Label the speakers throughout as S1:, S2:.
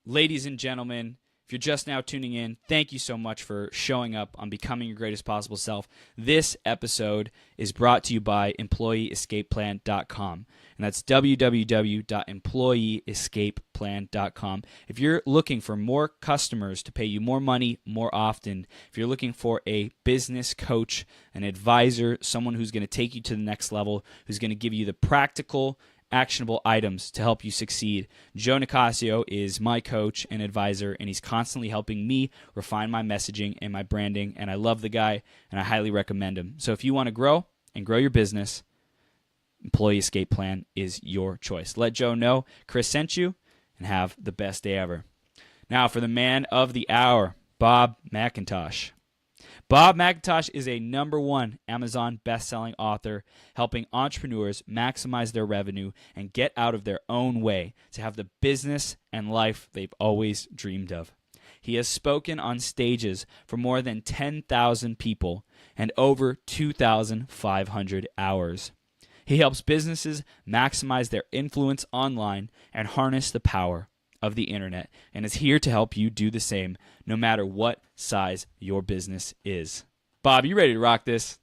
S1: ladies and gentlemen, if you're just now tuning in, thank you so much for showing up on Becoming Your Greatest Possible Self. This episode is brought to you by EmployeeEscapePlan.com, and that's www.employeeescapeplan.com. If you're looking for more customers to pay you more money more often, if you're looking for a business coach, an advisor, someone who's going to take you to the next level, who's going to give you the practical actionable items to help you succeed, Joe Nicasio is my coach and advisor, and he's constantly helping me refine my messaging and my branding, and I love the guy, and I highly recommend him. So if you want to grow and grow your business, Employee Escape Plan is your choice. Let Joe know Chris sent you, and have the best day ever. Now for the man of the hour, Bob McIntosh. Bob McIntosh is a #1 Amazon best-selling author, helping entrepreneurs maximize their revenue and get out of their own way to have the business and life they've always dreamed of. He has spoken on stages for more than 10,000 people and over 2,500 hours. He helps businesses maximize their influence online and harness the power of the internet, and is here to help you do the same, no matter what size your business is. Bob, you ready to rock this?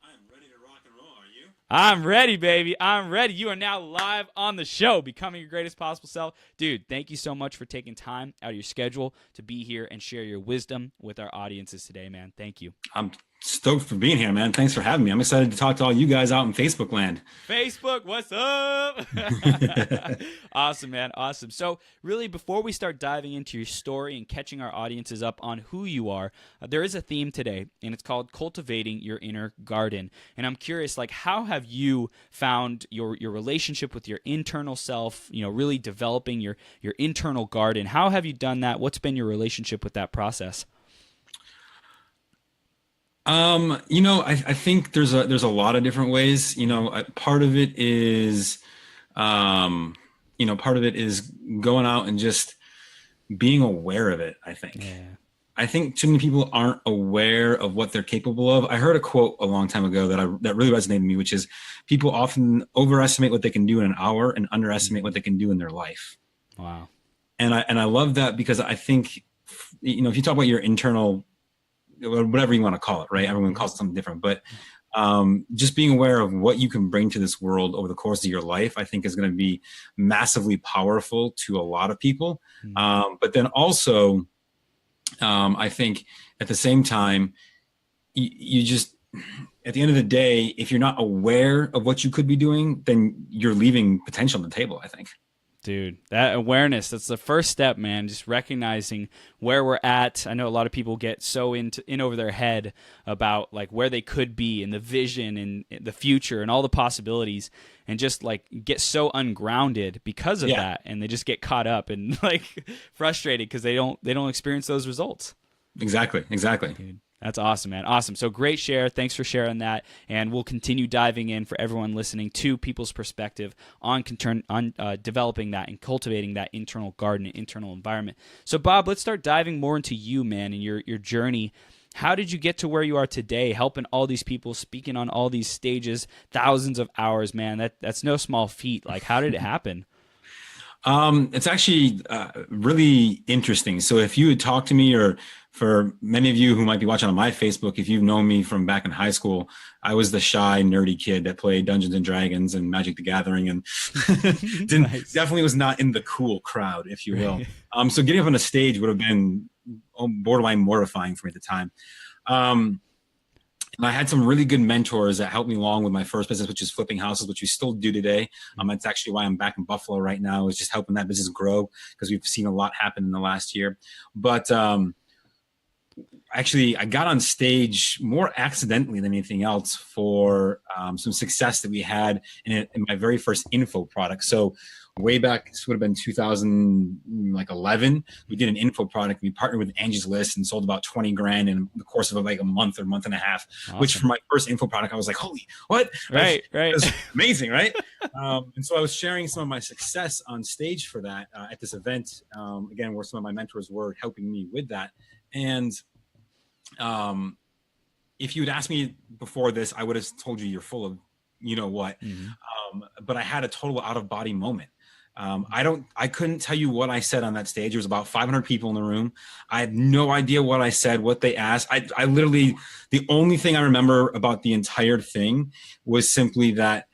S2: I'm ready to rock and roll. Are you?
S1: I'm ready, baby. I'm ready. You are now live on the show, Becoming Your Greatest Possible Self. Dude, thank you so much for taking time out of your schedule to be here and share your wisdom with our audiences today, man. Thank you.
S2: I'm stoked for being here, man. Thanks for having me. I'm excited to talk to all you guys out in Facebook land.
S1: Facebook, what's up? Awesome, man. Awesome. So really, before we start diving into your story and catching our audiences up on who you are, there is a theme today, and it's called Cultivating Your Inner Garden. And I'm curious, like, how have you found your relationship with your internal self, really developing your internal garden? How have you done that? What's been your relationship with that process?
S2: I think there's a lot of different ways. Part of it is, going out and just being aware of it. I think.
S1: Yeah.
S2: I think too many people aren't aware of what they're capable of. I heard a quote a long time ago that really resonated with me, which is people often overestimate what they can do in an hour and underestimate what they can do in their life.
S1: Wow.
S2: And I love that, because I think, if you talk about your internal, whatever you want to call it, right? Everyone calls it something different, but just being aware of what you can bring to this world over the course of your life, I think is going to be massively powerful to a lot of people. But then also, I think at the same time, you just, at the end of the day, if you're not aware of what you could be doing, then you're leaving potential on the table, I think.
S1: Dude, that awareness, that's the first step, man. Just recognizing where we're at. I know a lot of people get so in over their head about like where they could be and the vision and the future and all the possibilities, and just like get so ungrounded because of that, and they just get caught up and like frustrated because they don't experience those results.
S2: Exactly.
S1: Dude. That's awesome, man. Awesome. So great share. Thanks for sharing that. And we'll continue diving in for everyone listening to people's perspective on developing that and cultivating that internal garden and internal environment. So, Bob, let's start diving more into you, man, and your journey. How did you get to where you are today, helping all these people, speaking on all these stages, thousands of hours, man? That's no small feat. Like, how did it happen?
S2: It's actually really interesting. So if you had talked to me, or for many of you who might be watching on my Facebook, if you've known me from back in high school, I was the shy, nerdy kid that played Dungeons and Dragons and Magic the Gathering, and definitely was not in the cool crowd, if you will. So getting up on a stage would have been borderline mortifying for me at the time. And I had some really good mentors that helped me along with my first business, which is flipping houses, which we still do today. That's actually why I'm back in Buffalo right now, is just helping that business grow, because we've seen a lot happen in the last year. But actually, I got on stage more accidentally than anything else for some success that we had in my very first info product. So way back, this would have been 2011. We did an info product. We partnered with Angie's List and sold about 20 grand in the course of like a month or month and a half. Awesome. Which for my first info product, I was like, holy, what?
S1: Right.
S2: It was amazing, right? And so I was sharing some of my success on stage for that at this event, again, where some of my mentors were helping me with that. And if you had asked me before this, I would have told you you're full of, you know what, but I had a total out of body moment. I couldn't tell you what I said on that stage. There was about 500 people in the room. I had no idea what I said, what they asked. I literally, the only thing I remember about the entire thing was simply that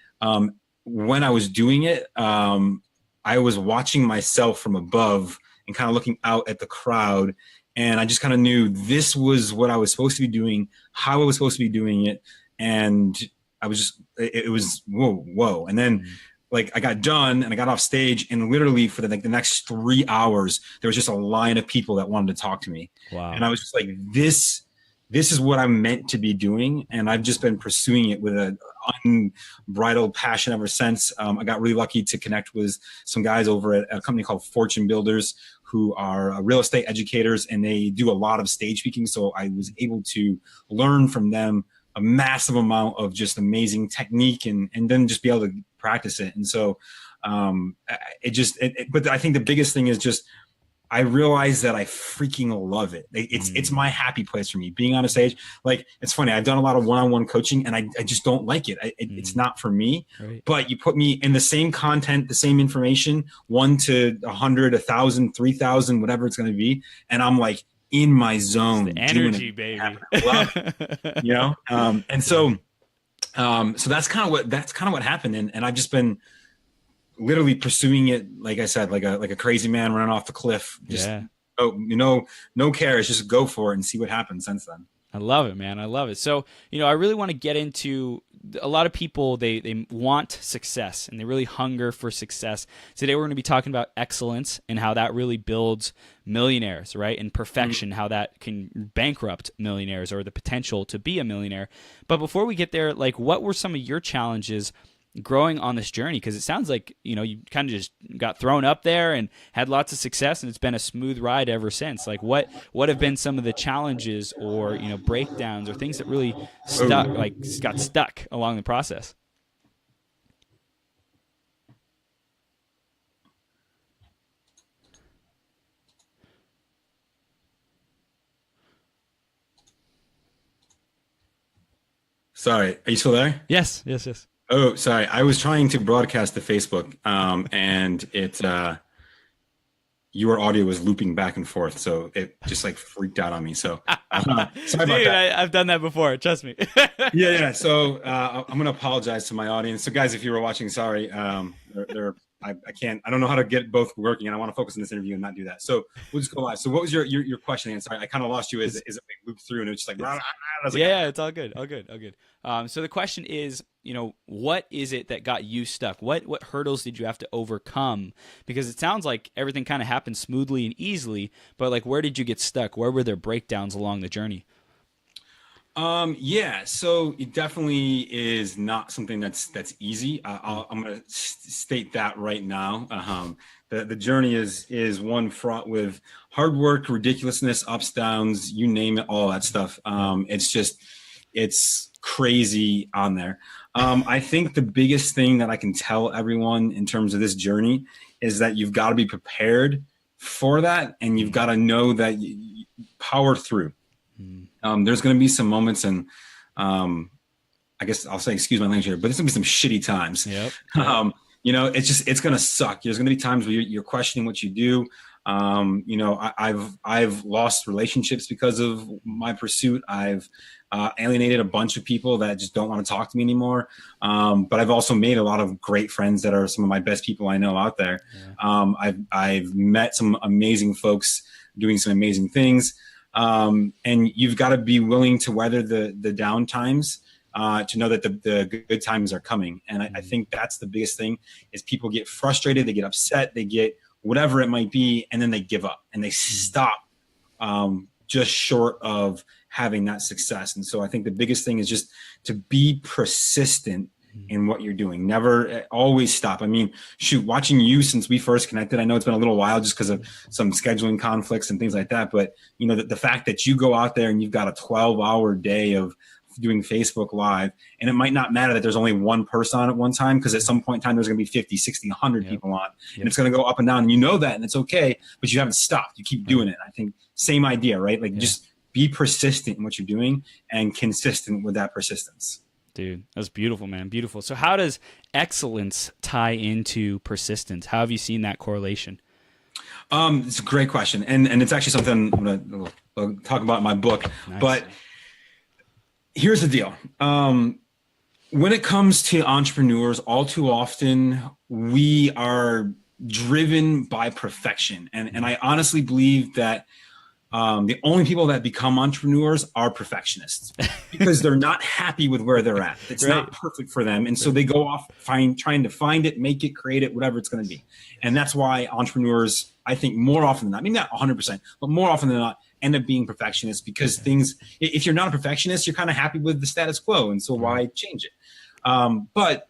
S2: when I was doing it, I was watching myself from above and kind of looking out at the crowd. And I just kind of knew this was what I was supposed to be doing, how I was supposed to be doing it. And I was just, it was whoa. And then like I got done and I got off stage, and literally for the next 3 hours, there was just a line of people that wanted to talk to me.
S1: Wow.
S2: And I was just like, this is what I'm meant to be doing. And I've just been pursuing it with an unbridled passion ever since. I got really lucky to connect with some guys over at a company called Fortune Builders, who are real estate educators, and they do a lot of stage speaking. So I was able to learn from them a massive amount of just amazing technique, and then just be able to practice it. And so but I think the biggest thing is just, I realize that I freaking love it. It's my happy place for me, being on a stage. Like, it's funny, I've done a lot of one-on-one coaching, and I just don't like it. It's not for me.
S1: Right.
S2: But you put me in the same content, the same information, 1 to 100, 1,000, 3,000, whatever it's going to be, and I'm like in my zone.
S1: It's the energy, baby.
S2: I love it, you know. And so that's kind of what happened, and I've just been literally pursuing it, like I said, like a crazy man running off the cliff. Just no cares, just go for it and see what happens since then.
S1: I love it, man. I love it. So, I really want to get into, a lot of people, they want success and they really hunger for success. Today we're going to be talking about excellence and how that really builds millionaires, right? And perfection, how that can bankrupt millionaires, or the potential to be a millionaire. But before we get there, like, what were some of your challenges growing on this journey? Because it sounds like you kind of just got thrown up there and had lots of success, and it's been a smooth ride ever since. Like, what have been some of the challenges, or breakdowns, or things that really got stuck along the process?
S2: Sorry, are you still there?
S1: Yes.
S2: Oh, sorry. I was trying to broadcast to Facebook, and your audio was looping back and forth, so it just like freaked out on me. So sorry about that.
S1: I've done that before. Trust me.
S2: Yeah. So I'm gonna apologize to my audience. So guys, if you were watching, sorry. I can't. I don't know how to get both working, and I want to focus on this interview and not do that. So we'll just go live. So what was your question? And sorry, I kind of lost you as it looped through, and it was just like,
S1: yeah, it's all good. So the question is, what is it that got you stuck? What hurdles did you have to overcome? Because it sounds like everything kind of happened smoothly and easily, but like, where did you get stuck? Where were there breakdowns along the journey?
S2: Yeah, so it definitely is not something that's easy. I'm going to state that right now. The journey is one fraught with hard work, ridiculousness, ups, downs, you name it, all that stuff. It's crazy on there. I think the biggest thing that I can tell everyone in terms of this journey is that you've got to be prepared for that, and you've got to know that you power through. There's going to be some moments, and I guess I'll say, excuse my language here, but there's going to be some shitty times.
S1: Yep.
S2: It's going to suck. There's going to be times where you're questioning what you do. I've lost relationships because of my pursuit. I've alienated a bunch of people that just don't want to talk to me anymore. But I've also made a lot of great friends that are some of my best people I know out there. Yeah. I've met some amazing folks doing some amazing things. And you've got to be willing to weather the down times, to know that the good times are coming. And I think that's the biggest thing is people get frustrated, they get upset, they get whatever it might be, and then they give up and they stop, just short of having that success. And so I think the biggest thing is just to be persistent in what you're doing. Never, always stop. I mean, shoot, watching you since we first connected, I know it's been a little while just because of some scheduling conflicts and things like that. But the fact that you go out there and you've got a 12-hour day of doing Facebook Live, and it might not matter that there's only one person on at one time, because at some point in time there's going to be 50, 60, 100 people on, and it's going to go up and down, and that, and it's okay, but you haven't stopped. You keep doing it. I think same idea, right? Like just be persistent in what you're doing and consistent with that persistence.
S1: Dude, that's beautiful, man. Beautiful. So how does excellence tie into persistence? How have you seen that correlation?
S2: It's a great question, and it's actually something I'm gonna talk about in my book.
S1: Nice.
S2: But here's the deal. When it comes to entrepreneurs, all too often we are driven by perfection, and I honestly believe that the only people that become entrepreneurs are perfectionists because they're not happy with where they're at. It's
S1: Right.
S2: not perfect for them. And so they go off trying to find it, make it, create it, whatever it's going to be. And that's why entrepreneurs, I think more often than not, maybe not 100%, but more often than not, end up being perfectionists because if you're not a perfectionist, you're kind of happy with the status quo. And so why change it? But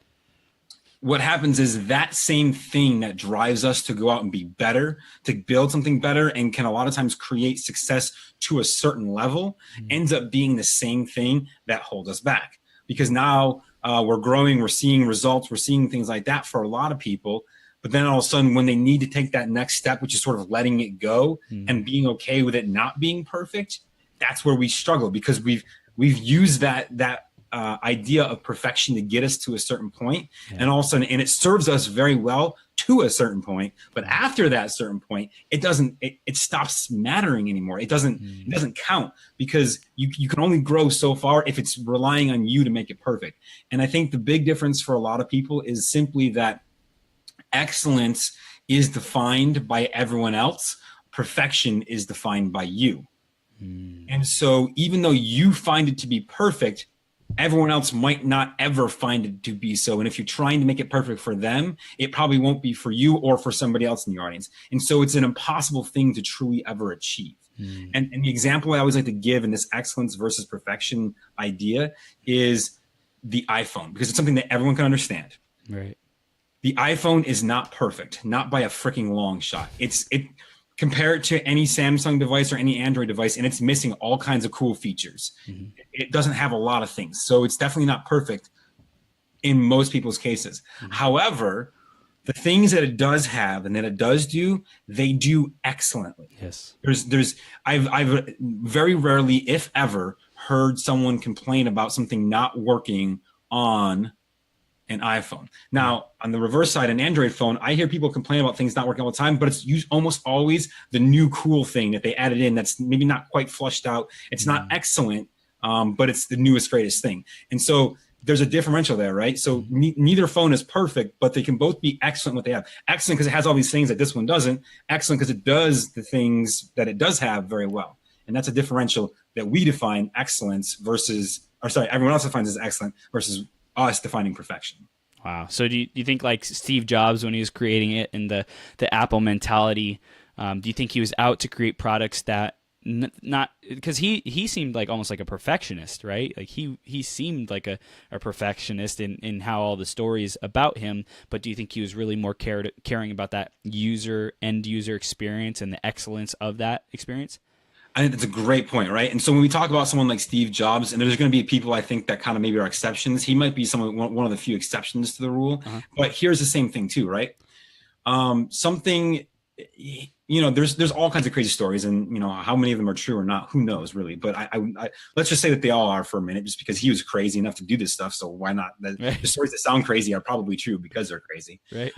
S2: what happens is that same thing that drives us to go out and be better, to build something better, and can a lot of times create success to a certain level, ends up being the same thing that holds us back. Because now we're growing, we're seeing results, we're seeing things like that for a lot of people. But then all of a sudden, when they need to take that next step, which is sort of letting it go and being okay with it not being perfect, that's where we struggle because we've used that idea of perfection to get us to a certain point, and all of a sudden, and it serves us very well to a certain point. But after that certain point, it stops mattering anymore. It doesn't count because you can only grow so far if it's relying on you to make it perfect. And I think the big difference for a lot of people is simply that excellence is defined by everyone else. Perfection is defined by you. And so even though you find it to be perfect, everyone else might not ever find it to be so. And if you're trying to make it perfect for them, it probably won't be for you or for somebody else in your audience. And so it's an impossible thing to truly ever achieve. And the example I always like to give in this excellence versus perfection idea is the iPhone, because it's something that everyone can understand.
S1: Right.
S2: The iPhone is not perfect, not by a freaking long shot. Compare it to any Samsung device or any Android device, and it's missing all kinds of cool features. It doesn't have a lot of things. So it's definitely not perfect in most people's cases. However, the things that it does have and that it does do, they do excellently.
S1: Yes.
S2: I've very rarely, if ever, heard someone complain about something not working on an iPhone. Now, on the reverse side, an Android phone, I hear people complain about things not working all the time, but it's almost always the new cool thing that they added in that's maybe not quite flushed out. It's not excellent, but it's the newest, greatest thing. And so there's a differential there, right? So neither phone is perfect, but they can both be excellent what they have. Excellent because it has all these things that this one doesn't. Excellent because it does the things that it does have very well. And that's a differential that we define excellence everyone else defines as excellent versus us defining perfection.
S1: Wow. So do you think like Steve Jobs, when he was creating it and the Apple mentality, do you think he was out to create products that not because he seemed like almost like a perfectionist, right? Like he seemed like a perfectionist in how all the stories about him, but do you think he was really more caring about that end user experience and the excellence of that experience?
S2: I think that's a great point, right? And so when we talk about someone like Steve Jobs, and there's going to be people I think that kind of maybe are exceptions. He might be one of the few exceptions to the rule. But here's the same thing too, right? There's all kinds of crazy stories, and how many of them are true or not, who knows really? But I let's just say that they all are for a minute, just because he was crazy enough to do this stuff. So why not? The stories that sound crazy are probably true because they're crazy,
S1: right?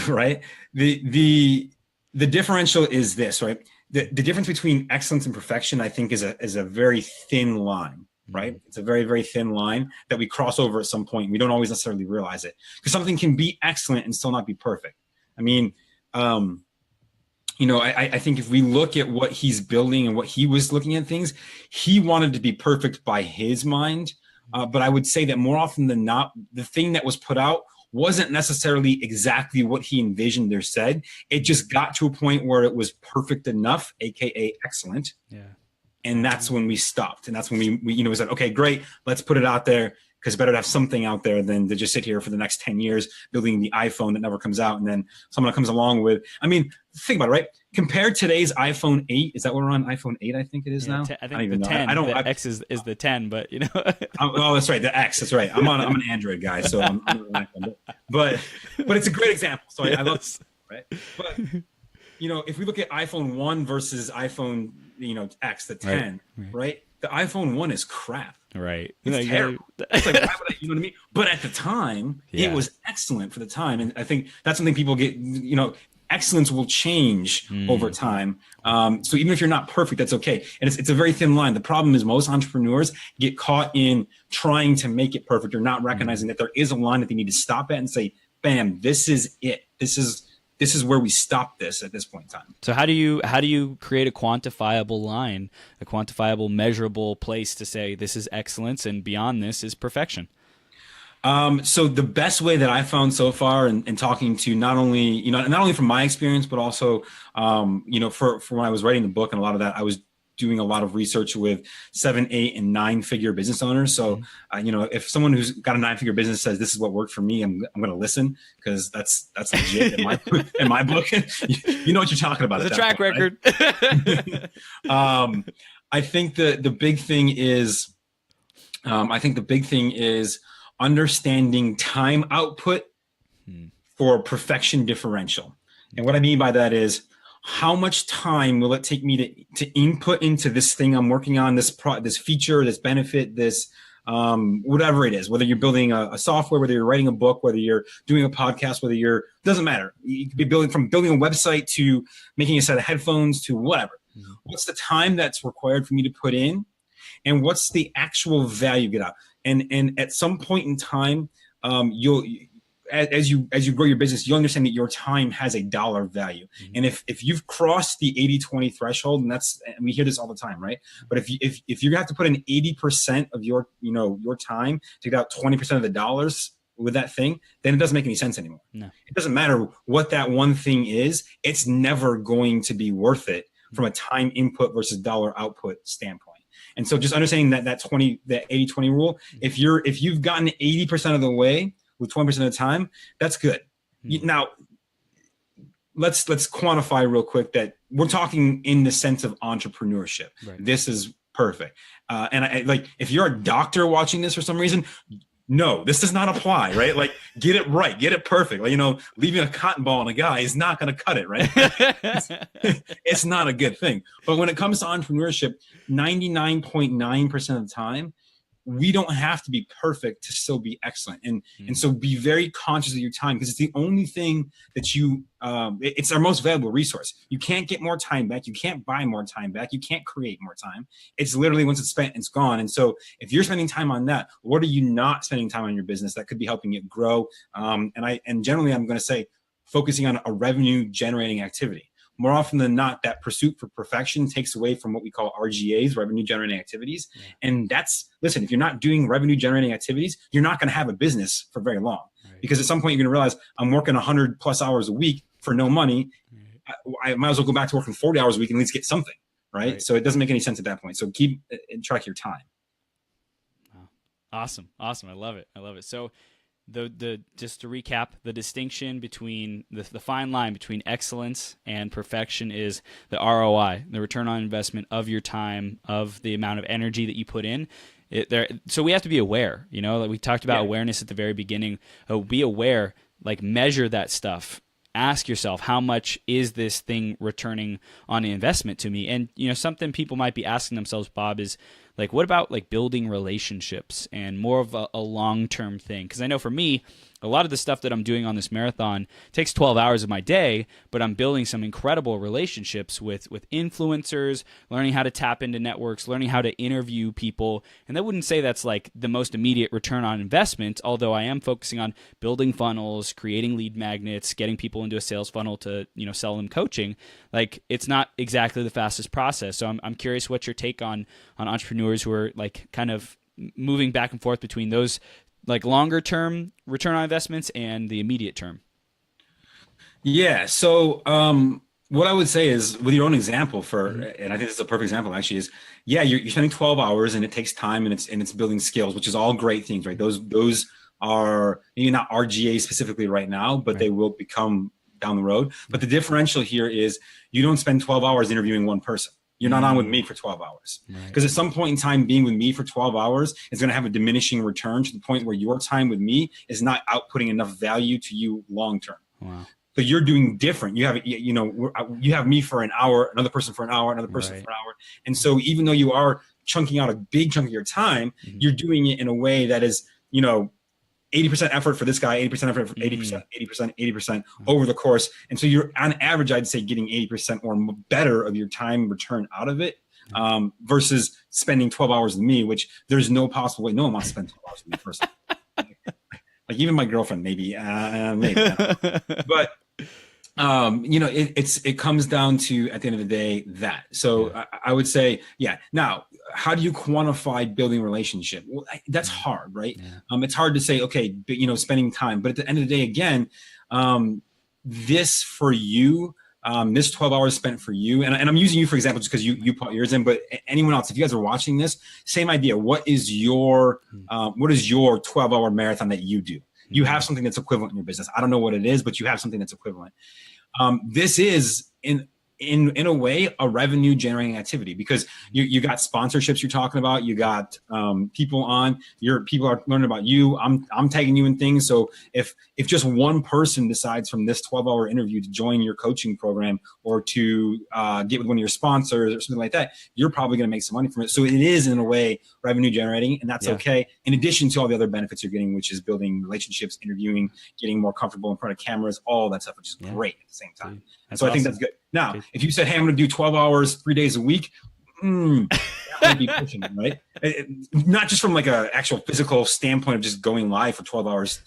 S2: Right. The differential is this, right? The difference between excellence and perfection, I think, is a very thin line, right? It's a very, very thin line that we cross over at some point. We don't always necessarily realize it because something can be excellent and still not be perfect. I mean, I think if we look at what he's building and what he was looking at things, he wanted to be perfect by his mind. But I would say that more often than not, the thing that was put out wasn't necessarily exactly what he envisioned or said. It just got to a point where it was perfect enough, AKA excellent. Yeah. And that's when we stopped. And that's when we said, okay, great, let's put it out there, because it's better to have something out there than to just sit here for the next 10 years building the iPhone that never comes out. And then someone comes along with, think about it, right? Compare today's iPhone 8. Is that what we're on? iPhone 8, I think it is now.
S1: I think the 10. The X is the 10, but
S2: oh, that's right. The X. That's right. I'm an Android guy, so I'm an iPhone. But it's a great example. So I love it, right? But if we look at iPhone 1 versus iPhone, X, the 10, right? The iPhone 1 is crap.
S1: Right.
S2: It's terrible. It's like, why would I, you know what I mean? But at the time,
S1: Yeah.
S2: it was excellent for the time. And I think that's something people get, excellence will change over time. So even if you're not perfect, that's okay. And it's a very thin line. The problem is most entrepreneurs get caught in trying to make it perfect or not recognizing that there is a line that they need to stop at and say, bam, this is it. This is where we stop this at this point in time.
S1: So how do you create a quantifiable line, a quantifiable, measurable place to say this is excellence and beyond this is perfection?
S2: So the best way that I found so far in talking to not only from my experience, but also, for when I was writing the book and a lot of that, I was doing a lot of research with 7, 8, and 9-figure business owners. So, if someone who's got a 9-figure business says this is what worked for me, I'm going to listen because that's legit in my book. You know what you're talking about.
S1: It's a track record.
S2: Right? I think the big thing is understanding time output for perfection differential. And what I mean by that is, how much time will it take me to input into this thing I'm working on, this feature, this benefit, this whatever it is, whether you're building a software, whether you're writing a book, whether you're doing a podcast, doesn't matter. You could be building a website to making a set of headphones to whatever. What's the time that's required for me to put in, and what's the actual value get out? And at some point in time, as you grow your business, you'll understand that your time has a dollar value. And if you've crossed the 80-20 threshold, and we hear this all the time, right? But if you have to put in 80% of your time to get out 20% of the dollars with that thing, then it doesn't make any sense anymore. No. It doesn't matter what that one thing is. It's never going to be worth it from a time input versus dollar output standpoint. And so just understanding that 80-20 rule, if you've gotten 80% of the way with 20% of the time, that's good. Now, let's quantify real quick that we're talking in the sense of entrepreneurship. Right. This is perfect. And if you're a doctor watching this for some reason, no, this does not apply, right? Like, get it right, get it perfect. Like, leaving a cotton ball on a guy is not going to cut it, right? It's not a good thing. But when it comes to entrepreneurship, 99.9% of the time, we don't have to be perfect to still be excellent. And so be very conscious of your time, because it's the only thing that it's our most valuable resource. You can't get more time back. You can't buy more time back. You can't create more time. It's literally, once it's spent, it's gone. And so if you're spending time on that, what are you not spending time on your business that could be helping it grow? And generally, I'm going to say focusing on a revenue generating activity. More often than not, that pursuit for perfection takes away from what we call RGAs, revenue generating activities. Yeah. And listen, if you're not doing revenue generating activities, you're not going to have a business for very long. Right. Because at some point you're going to realize, I'm working 100+ hours a week for no money. Right. I might as well go back to working 40 hours a week and at least get something. Right. So it doesn't make any sense at that point. So keep track of your time.
S1: Wow. Awesome. I love it. So just to recap, the distinction between the fine line between excellence and perfection is the ROI, the return on investment of your time, of the amount of energy that you put in. So we have to be aware, like we talked about awareness at the very beginning. Be aware, measure that stuff. Ask yourself, how much is this thing returning on the investment to me? And something people might be asking themselves, Bob, is what about building relationships and more of a long-term thing? Because I know for me, a lot of the stuff that I'm doing on this marathon takes 12 hours of my day, but I'm building some incredible relationships with influencers, learning how to tap into networks, learning how to interview people. And I wouldn't say that's the most immediate return on investment, although I am focusing on building funnels, creating lead magnets, getting people into a sales funnel to sell them coaching. It's not exactly the fastest process. So I'm curious what your take on entrepreneurs who are kind of moving back and forth between those longer term return on investments and the immediate term.
S2: Yeah. So what I would say is, with your own example and I think this is a perfect example actually, is you're spending 12 hours and it takes time and it's building skills, which is all great things, right? Those are maybe not RGA specifically right now, but they will become down the road. But the differential here is you don't spend 12 hours interviewing one person. You're not on with me for 12 hours. Because at some point in time, being with me for 12 hours is going to have a diminishing return to the point where your time with me is not outputting enough value to you long term. Wow. So you're doing different. You have me for an hour, another person for an hour, another person for an hour. And so even though you are chunking out a big chunk of your time,
S1: Mm-hmm.
S2: you're doing it in a way that is, 80% effort for this guy, 80% effort for 80%, 80% over the course. And so you're on average, I'd say getting 80% or better of your time return out of it, versus spending 12 hours with me, which there's no possible way. No one wants to spend 12 hours with me first. Like even my girlfriend, maybe, but it comes down to, at the end of the day, that. So I would say, Now, how do you quantify building a relationship? Well, that's hard, right? It's hard to say, okay, but, spending time. But at the end of the day, again, this for you, this 12 hours spent for you, and I'm using you for example just because you put yours in, but anyone else, if you guys are watching this, same idea. What is your 12-hour marathon that you do? You have something that's equivalent in your business. I don't know what it is, but you have something that's equivalent. This is in a way a revenue generating activity, because you got sponsorships you're talking about, you got people on, people are learning about you, I'm tagging you in things. So if just one person decides from this 12-hour interview to join your coaching program or to get with one of your sponsors or something like that, you're probably going to make some money from it. So it is in a way revenue generating, and that's okay, in addition to all the other benefits you're getting, which is building relationships, interviewing, getting more comfortable in front of cameras, all that stuff, which is great at the same time. So awesome. I think that's good. Now, if you said, hey, I'm going to do 12 hours, 3 days a week, that might be pushing it, right? Not just from like a actual physical standpoint of just going live for 12 hours,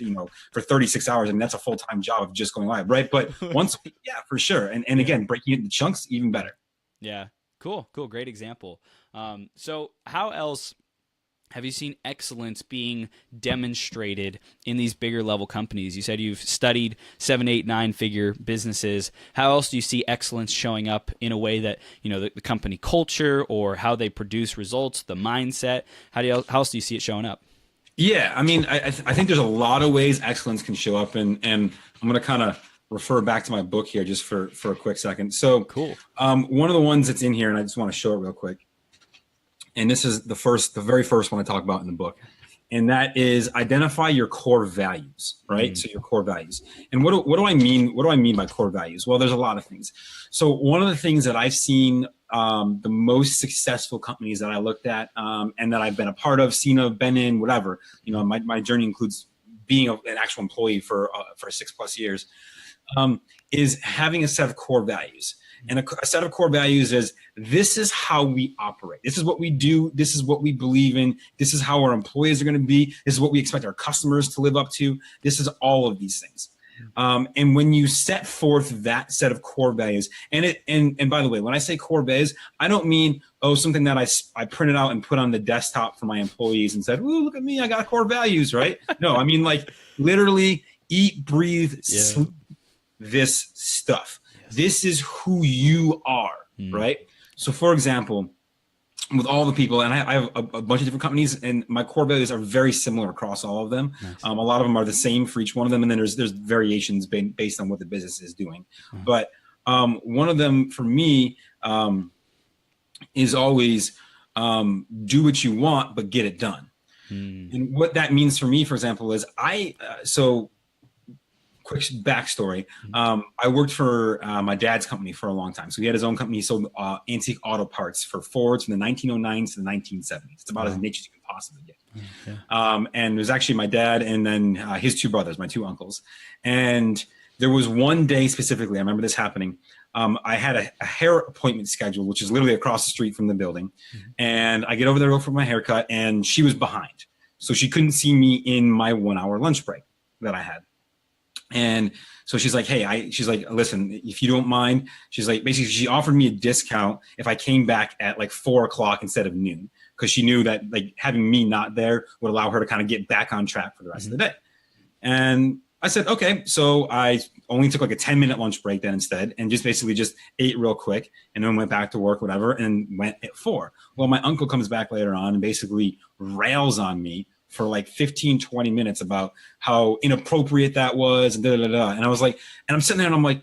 S2: for 36 hours. I mean, that's a full-time job of just going live, right? But once a week, for sure. And again, breaking it into chunks, even better.
S1: Yeah. Cool. Great example. So how else have you seen excellence being demonstrated in these bigger level companies? You said you've studied 7, 8, 9-figure businesses. How else do you see excellence showing up in a way that, the company culture or how they produce results, the mindset? How else do you see it showing up?
S2: Yeah, I mean, I think there's a lot of ways excellence can show up, and I'm going to kind of refer back to my book here just for a quick second. So
S1: cool.
S2: One of the ones that's in here, and I just want to show it real quick. And this is the very first one I talk about in the book. And that is identify your core values, right? So your core values. And what do I mean? What do I mean by core values? Well, there's a lot of things. So one of the things that I've seen the most successful companies that I looked at and that I've been a part of, been in, whatever, my journey includes being an actual employee for 6+ years, is having a set of core values. And a set of core values is, this is how we operate. This is what we do. This is what we believe in. This is how our employees are going to be. This is what we expect our customers to live up to. This is all of these things. And when you set forth that set of core values, and by the way, when I say core values, I don't mean, something that I printed out and put on the desktop for my employees and said, "Ooh, look at me, I got core values," right? No, I mean like literally eat, breathe, sleep this stuff. This is who you are, right? So for example, with all the people, and I have a bunch of different companies, and my core values are very similar across all of them. Nice. A lot of them are the same for each one of them, and then there's variations based on what the business is doing. But one of them for me is always do what you want, but get it done. And what that means for me, for example, is quick backstory. I worked for my dad's company for a long time. So he had his own company. He sold antique auto parts for Fords from the 1909s to the 1970s. It's about as niche as you can possibly get. And it was actually my dad and then his two brothers, my two uncles. And there was one day specifically, I remember this happening. I had a hair appointment scheduled, which is literally across the street from the building. And I get over there for my haircut, and she was behind. So she couldn't see me in my 1-hour lunch break that I had. And so she's like, hey, she's like, listen, if you don't mind, she's like, basically she offered me a discount if I came back at like 4:00 instead of noon, because she knew that like having me not there would allow her to kind of get back on track for the rest of the day. And I said, okay. So I only took like a 10-minute lunch break then instead, and just basically just ate real quick and then went back to work, whatever, and went at 4. Well, my uncle comes back later on and basically rails on me for like 15-20 minutes about how inappropriate that was and And I was like, and I'm sitting there and I'm like,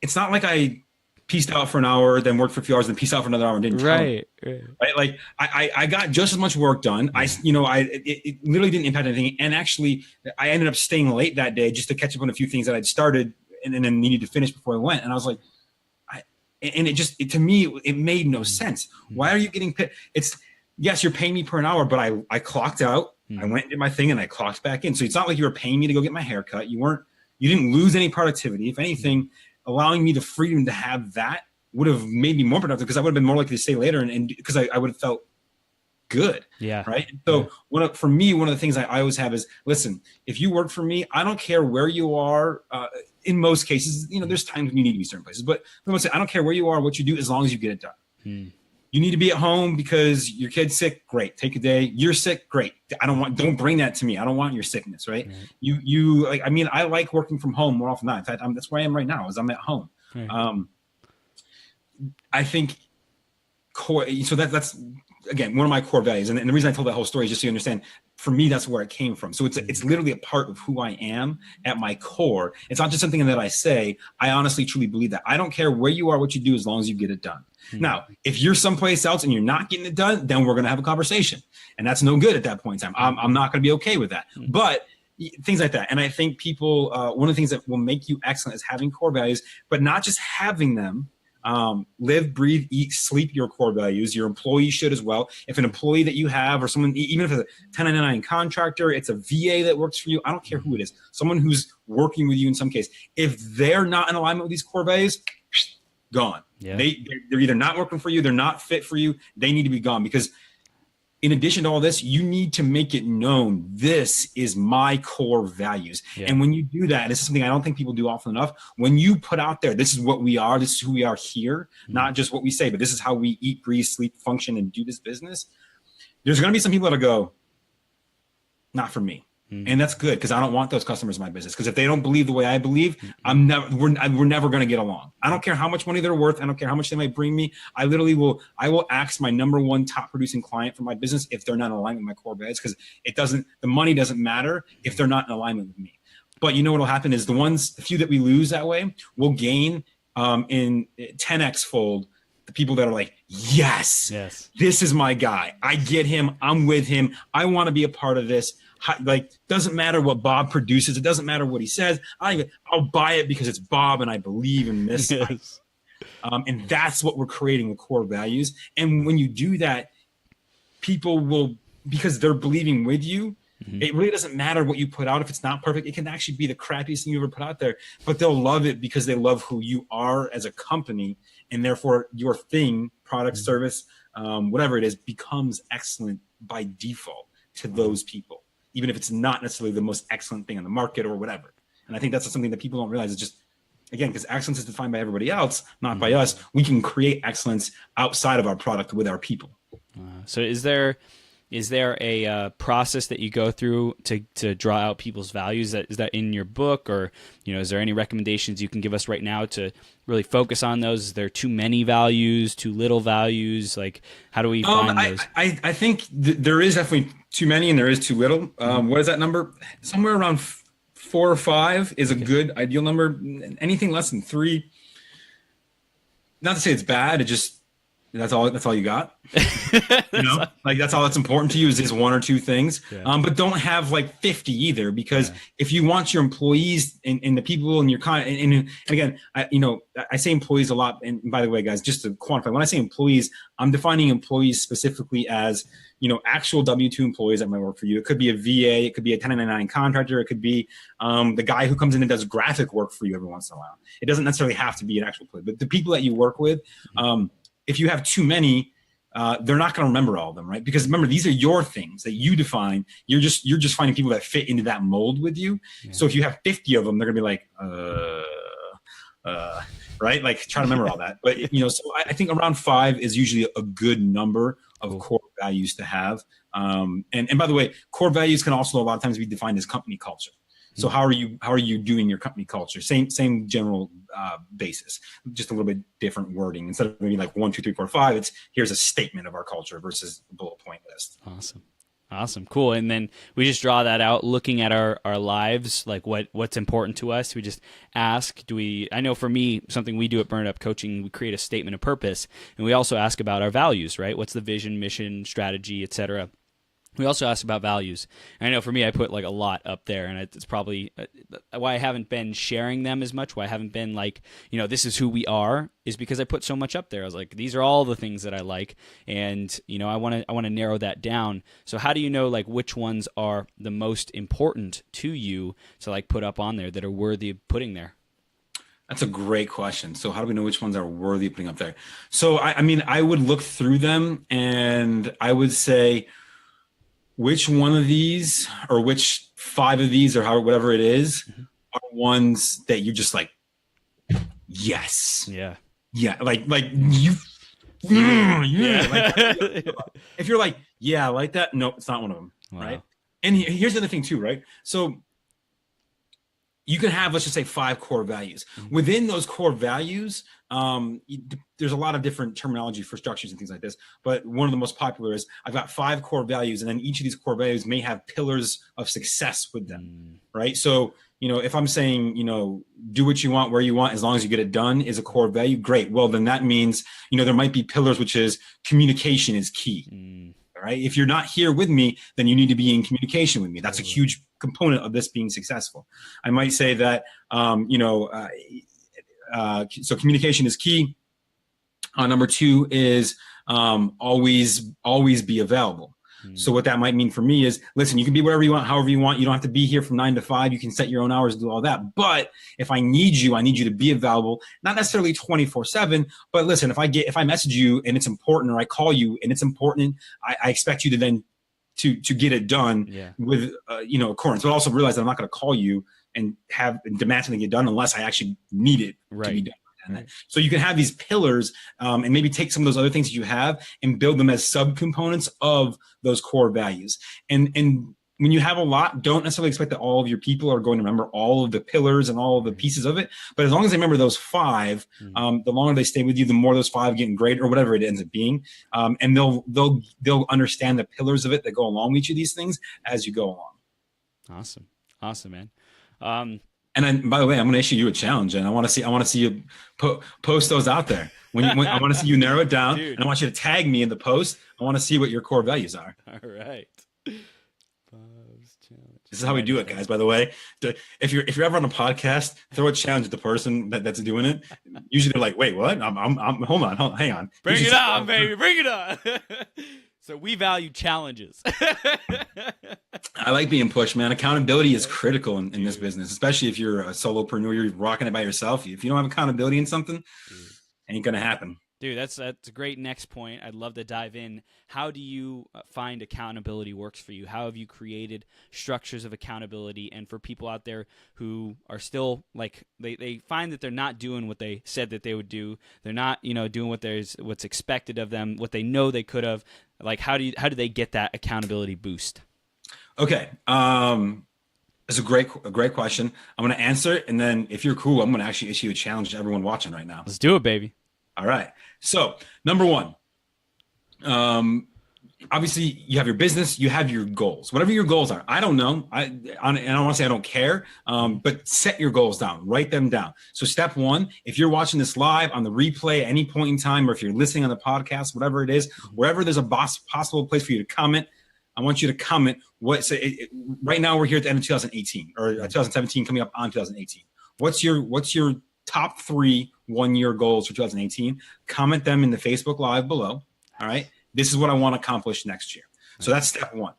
S2: it's not like I pieced out for an hour, then worked for a few hours, then pieced out for another hour and didn't
S1: right.
S2: Like I got just as much work done. It literally didn't impact anything. And actually I ended up staying late that day just to catch up on a few things that I'd started and then needed to finish before I went. And I was like, And to me, it made no sense. Why are you getting paid? Yes, you're paying me per an hour, but I clocked out. I went and did my thing and I clocked back in. So it's not like you were paying me to go get my hair cut. You didn't lose any productivity. If anything, allowing me the freedom to have that would have made me more productive, because I would have been more likely to stay later, and because I would have felt good.
S1: Yeah.
S2: Right. So for me, one of the things I always have is, listen, if you work for me, I don't care where you are. In most cases, there's times when you need to be certain places, but I don't care where you are, what you do, as long as you get it done. You need to be at home because your kid's sick. Great. Take a day. You're sick. Great. Don't bring that to me. I don't want your sickness. Right. I like working from home more often than not. In fact, that's where I am right now, is I'm at home. I think so that's again one of my core values, and the reason I told that whole story is just so you understand. For me, that's where it came from. So it's literally a part of who I am at my core. It's not just something that I say. I honestly, truly believe that. I don't care where you are, what you do, as long as you get it done. Now, if you're someplace else and you're not getting it done, then we're going to have a conversation, and that's no good at that point in time. I'm not going to be okay with that. But things like that. And I think people, one of the things that will make you excellent is having core values, but not just having them. Live, breathe, eat, sleep your core values. Your employees should as well. If an employee that you have, or someone, even if it's a 1099 contractor, it's a VA that works for you, I don't care who it is, someone who's working with you in some case, if they're not in alignment with these core values, gone. Yeah. They're either not working for you, they're not fit for you, they need to be gone. Because in addition to all this, you need to make it known, this is my core values. Yeah. And when you do that, this is something I don't think people do often enough. When you put out there, this is what we are, this is who we are here, not just what we say, but this is how we eat, breathe, sleep, function, and do this business. There's going to be some people that'll go, not for me. And that's good, because I don't want those customers in my business. Because if they don't believe the way I believe, we're never going to get along. I don't care how much money they're worth. I don't care how much they might bring me. I will ask my number one top producing client for my business if they're not in alignment with my core values, because the money doesn't matter if they're not in alignment with me. But you know what will happen is the few that we lose that way will gain in 10x fold the people that are like, yes, this is my guy. I get him. I'm with him. I want to be a part of this. Like, doesn't matter what Bob produces. It doesn't matter what he says. I'll buy it because it's Bob and I believe in this. Yes. And that's what we're creating, the core values. And when you do that, people will, because they're believing with you, it really doesn't matter what you put out. If it's not perfect, it can actually be the crappiest thing you ever put out there, but they'll love it because they love who you are as a company. And therefore your thing, product, service, whatever it is, becomes excellent by default to those people, even if it's not necessarily the most excellent thing on the market or whatever. And I think that's something that people don't realize. It's just, again, because excellence is defined by everybody else, not by us. We can create excellence outside of our product with our people.
S1: So is there a process that you go through to draw out people's values? Is that in your book, or is there any recommendations you can give us right now to really focus on those? Is there too many values, too little values? Like, how do we find those?
S2: I think there is definitely too many and there is too little. What is that number? Somewhere around 4 or 5 is a good ideal number. Anything less than 3, not to say it's bad, it just, that's all you got. Like, that's all that's important to you is 1 or 2 things. But don't have like 50 either, because if you want your employees and the people in your and again, I say employees a lot. And by the way, guys, just to quantify, when I say employees, I'm defining employees specifically as, actual W-2 employees that might work for you. It could be a VA, it could be a 1099 contractor, it could be the guy who comes in and does graphic work for you every once in a while. It doesn't necessarily have to be an actual employee, but the people that you work with, if you have too many, they're not going to remember all of them, right? Because remember, these are your things that you define. You're just finding people that fit into that mold with you. Yeah. So if you have 50 of them, they're going to be like, right? Like, try to remember all that. But, so I think around 5 is usually a good number of core values to have. And by the way, core values can also a lot of times be defined as company culture. So how are you doing your company culture? Same general basis, just a little bit different wording. Instead of maybe like 1, 2, 3, 4, 5, it's here's a statement of our culture versus a bullet point list.
S1: Awesome. Cool. And then we just draw that out looking at our lives, like what's important to us. We just ask, I know for me, something we do at Burn It Up Coaching, we create a statement of purpose, and we also ask about our values, right? What's the vision, mission, strategy, etc. We also asked about values. And I know for me, I put like a lot up there, and it's probably why I haven't been sharing them as much. Why I haven't been like, this is who we are, is because I put so much up there. I was like, these are all the things that I like, and I want to narrow that down. So how do you know like which ones are the most important to you to like put up on there that are worthy of putting there?
S2: That's a great question. So how do we know which ones are worthy of putting up there? So I mean, I would look through them and I would say, which one of these or which 5 of these or whatever it is are ones that you're just like, yes.
S1: Yeah.
S2: Yeah. Like you, yeah. Like, if you're like, yeah, I like that. No, it's not one of them. Wow. Right. And here's the other thing too, right? So you can have, let's just say 5 core values. Within those core values, there's a lot of different terminology for structures and things like this. But one of the most popular is I've got 5 core values, and then each of these core values may have pillars of success with them, right? So, if I'm saying, do what you want, where you want, as long as you get it done is a core value, great. Well, then that means, there might be pillars, which is communication is key. All right. If you're not here with me, then you need to be in communication with me. That's a huge component of this being successful. I might say that, so communication is key. Number 2 is always be available. So what that might mean for me is, listen, you can be wherever you want, however you want. You don't have to be here from 9 to 5. You can set your own hours, do all that. But if I need you to be available, not necessarily 24/7, but listen, if I message you and it's important, or I call you and it's important, I expect you to then to get it done with, accordance. But also realize that I'm not going to call you and demand something get done unless I actually need it to be done. Right. So you can have these pillars and maybe take some of those other things that you have and build them as subcomponents of those core values. And when you have a lot, don't necessarily expect that all of your people are going to remember all of the pillars and all of the pieces of it. But as long as they remember those 5, the longer they stay with you, the more those 5 get engraved, or whatever it ends up being. And they'll understand the pillars of it that go along with each of these things as you go along.
S1: Awesome, man.
S2: And then, by the way, I'm going to issue you a challenge, and I want to see you post those out there. When I want to see you narrow it down, and I want you to tag me in the post. I want to see what your core values are.
S1: All right.
S2: This is how we do it, guys. By the way, if you're ever on a podcast, throw a challenge at the person that's doing it. Usually they're like, "Wait, what? Hold on, hang on.
S1: Bring it on, baby. Bring it on." So we value challenges.
S2: I like being pushed, man. Accountability is critical in this business, especially if you're a solopreneur, you're rocking it by yourself. If you don't have accountability in something, ain't going to happen.
S1: Dude, that's a great next point. I'd love to dive in. How do you find accountability works for you? How have you created structures of accountability? And for people out there who are still like, they find that they're not doing what they said that they would do. They're not, doing what's expected of them, what they know they could have. Like, how do they get that accountability boost?
S2: Okay. It's a great question. I'm going to answer it. And then if you're cool, I'm going to actually issue a challenge to everyone watching right now.
S1: Let's do it, baby.
S2: All right. So number 1, obviously you have your business, you have your goals, whatever your goals are. I don't know. I don't want to say I don't care, but set your goals down, write them down. So step 1, if you're watching this live on the replay at any point in time, or if you're listening on the podcast, whatever it is, wherever there's a possible place for you to comment, I want you to comment right now we're here at the end of 2018 or 2017 coming up on 2018. What's your top 3 one-year goals for 2018? Comment them in the Facebook Live below. All right. This is what I want to accomplish next year. So that's step 1.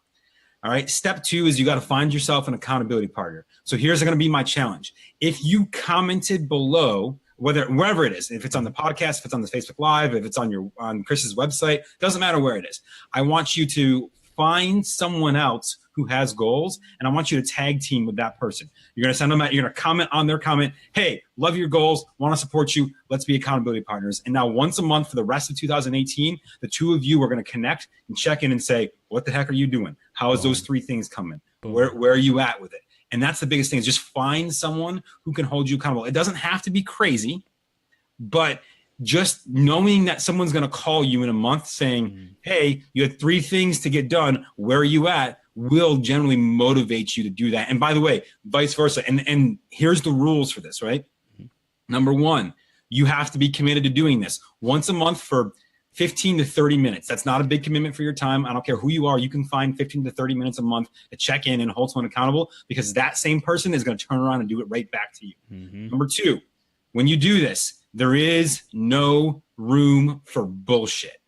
S2: All right. Step 2 is you got to find yourself an accountability partner. So here's going to be my challenge. If you commented below, wherever it is, if it's on the podcast, if it's on the Facebook Live, if it's on Chris's website, doesn't matter where it is. I want you to find someone else who has goals, and I want you to tag team with that person. You're going to send them out. You're going to comment on their comment. Hey, love your goals. Want to support you. Let's be accountability partners. And now once a month for the rest of 2018, the 2 of you are going to connect and check in and say, what the heck are you doing? How is those 3 things coming? Where are you at with it? And that's the biggest thing, is just find someone who can hold you accountable. It doesn't have to be crazy, but just knowing that someone's going to call you in a month saying, hey, you had 3 things to get done. Where are you at? Will generally motivate you to do that. And by the way, vice versa. And here's the rules for this, right? Number 1, you have to be committed to doing this once a month for 15 to 30 minutes. That's not a big commitment for your time. I don't care who you are. You can find 15 to 30 minutes a month to check in and hold someone accountable, because that same person is going to turn around and do it right back to you.
S1: Mm-hmm.
S2: Number two, when you do this, there is no room for bullshit.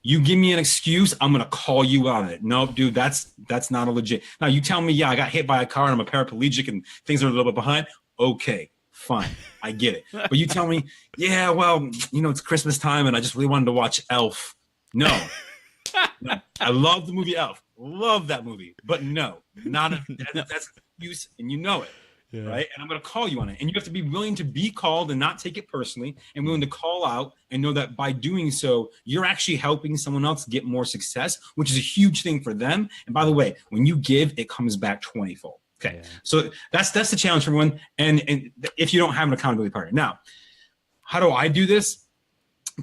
S2: You give me an excuse, I'm going to call you out on it. No, dude, that's not a legit. Now you tell me, yeah, I got hit by a car and I'm a paraplegic and things are a little bit behind. Okay, fine. I get it. But you tell me, yeah, well, it's Christmas time and I just really wanted to watch Elf. No. I love the movie Elf. Love that movie. But no, that's an excuse, and you know it. Yeah. Right. And I'm going to call you on it. And you have to be willing to be called and not take it personally, and willing to call out and know that by doing so, you're actually helping someone else get more success, which is a huge thing for them. And by the way, when you give, it comes back 20-fold. Okay. Yeah. So that's the challenge for everyone. And if you don't have an accountability partner. Now, how do I do this?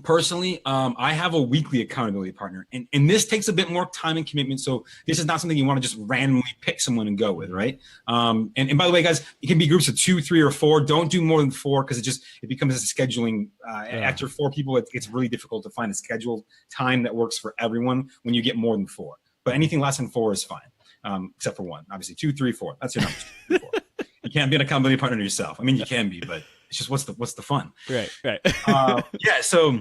S2: Personally, I have a weekly accountability partner, and this takes a bit more time and commitment. So this is not something you want to just randomly pick someone and go with, right? And by the way, guys, it can be groups of 2, 3, or 4. Don't do more than 4, because it becomes a scheduling. After 4 people, it's really difficult to find a scheduled time that works for everyone when you get more than 4. But anything less than 4 is fine, except for 1. Obviously, 2, 3, 4. That's your numbers. 2, 3, 4. You can't be an accountability partner to yourself. I mean, you can be, but it's just what's the fun?
S1: Right.
S2: Yeah. So you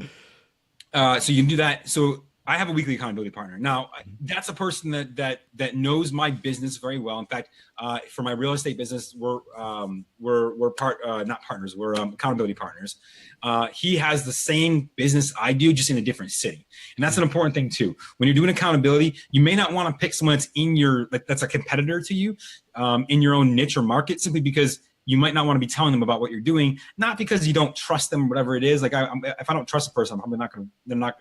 S2: can do that. So I have a weekly accountability partner. Now, that's a person that knows my business very well. In fact, for my real estate business, we're not partners. We're accountability partners. He has the same business I do, just in a different city, and that's an important thing too. When you're doing accountability, you may not want to pick someone that's a competitor to you, in your own niche or market, simply because you might not want to be telling them about what you're doing, not because you don't trust them or whatever it is. Like if I don't trust a person, I'm probably not going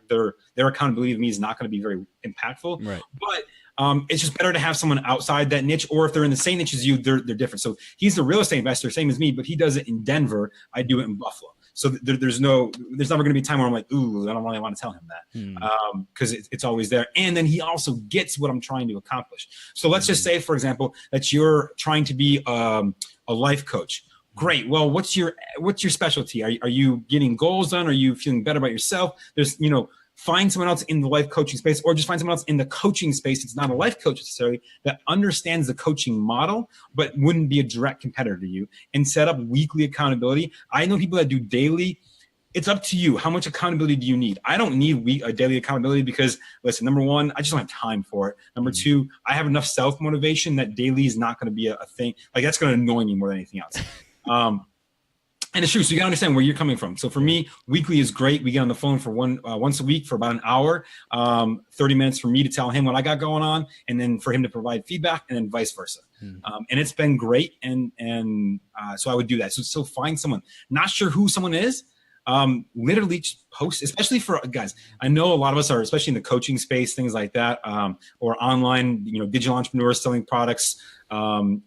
S2: to, their accountability to me is not going to be very impactful.
S1: Right.
S2: But it's just better to have someone outside that niche, or if they're in the same niche as you, they're different. So he's a real estate investor, same as me, but he does it in Denver. I do it in Buffalo. So there's never going to be a time where I'm like, ooh, I don't really want to tell him that, because it's always there. And then he also gets what I'm trying to accomplish. So let's just say, for example, that you're trying to be a life coach. Great. Well, what's your specialty? Are you getting goals done? Are you feeling better about yourself? There's, find someone else in the life coaching space, or just find someone else in the coaching space. It's not a life coach necessarily, that understands the coaching model, but wouldn't be a direct competitor to you, and set up weekly accountability. I know people that do daily. It's up to you. How much accountability do you need? I don't need a daily accountability because, listen, number one, I just don't have time for it. Number two, I have enough self-motivation that daily is not going to be a thing. Like, that's going to annoy me more than anything else. And it's true. So you gotta understand where you're coming from. So for me, weekly is great. We get on the phone for once a week for about an hour, 30 minutes for me to tell him what I got going on, and then for him to provide feedback, and then vice versa. And it's been great. And so I would do that. So find someone. Not sure who someone is. Literally just post, especially for guys. I know a lot of us are, especially in the coaching space, things like that, or online, digital entrepreneurs selling products,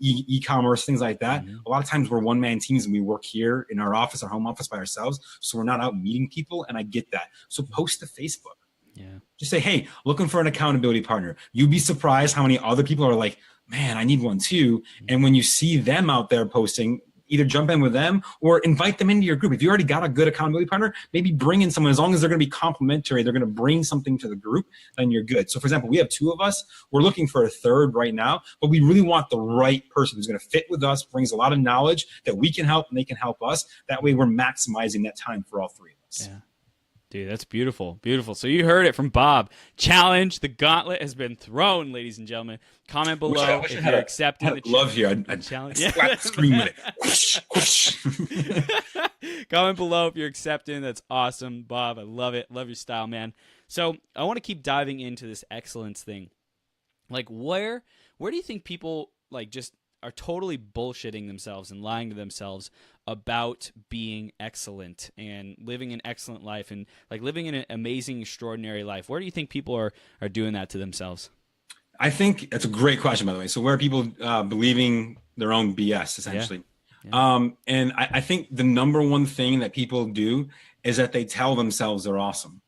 S2: e-commerce, things like that. A lot of times we're one-man teams and we work here in our office, our home office by ourselves. So we're not out meeting people. And I get that. So post to Facebook. Yeah. Just say, hey, looking for an accountability partner. You'd be surprised how many other people are like, man, I need one too. And when you see them out there posting, either jump in with them or invite them into your group. If you already got a good accountability partner, maybe bring in someone. As long as they're going to be complimentary, they're going to bring something to the group, then you're good. So for example, we have 2 of us. We're looking for a 3rd right now, but we really want the right person who's going to fit with us, brings a lot of knowledge that we can help and they can help us. That way we're maximizing that time for all 3 of us.
S1: Yeah. Dude, that's beautiful. Beautiful. So you heard it from Bob. Challenge. The gauntlet has been thrown, ladies and gentlemen. Comment below if you're accepting the
S2: glove here. I'd
S1: challenge.
S2: Slap the screen with it. Whoosh,
S1: whoosh. Comment below if you're accepting. That's awesome, Bob. I love it. Love your style, man. So I want to keep diving into this excellence thing. Like, where do you think people just are totally bullshitting themselves and lying to themselves about being excellent and living an excellent life and living an amazing, extraordinary life? Where do you think people are doing that to themselves?
S2: I think that's a great question, by the way. So where are people believing their own BS, essentially? Yeah. And I think the number one thing that people do is that they tell themselves they're awesome,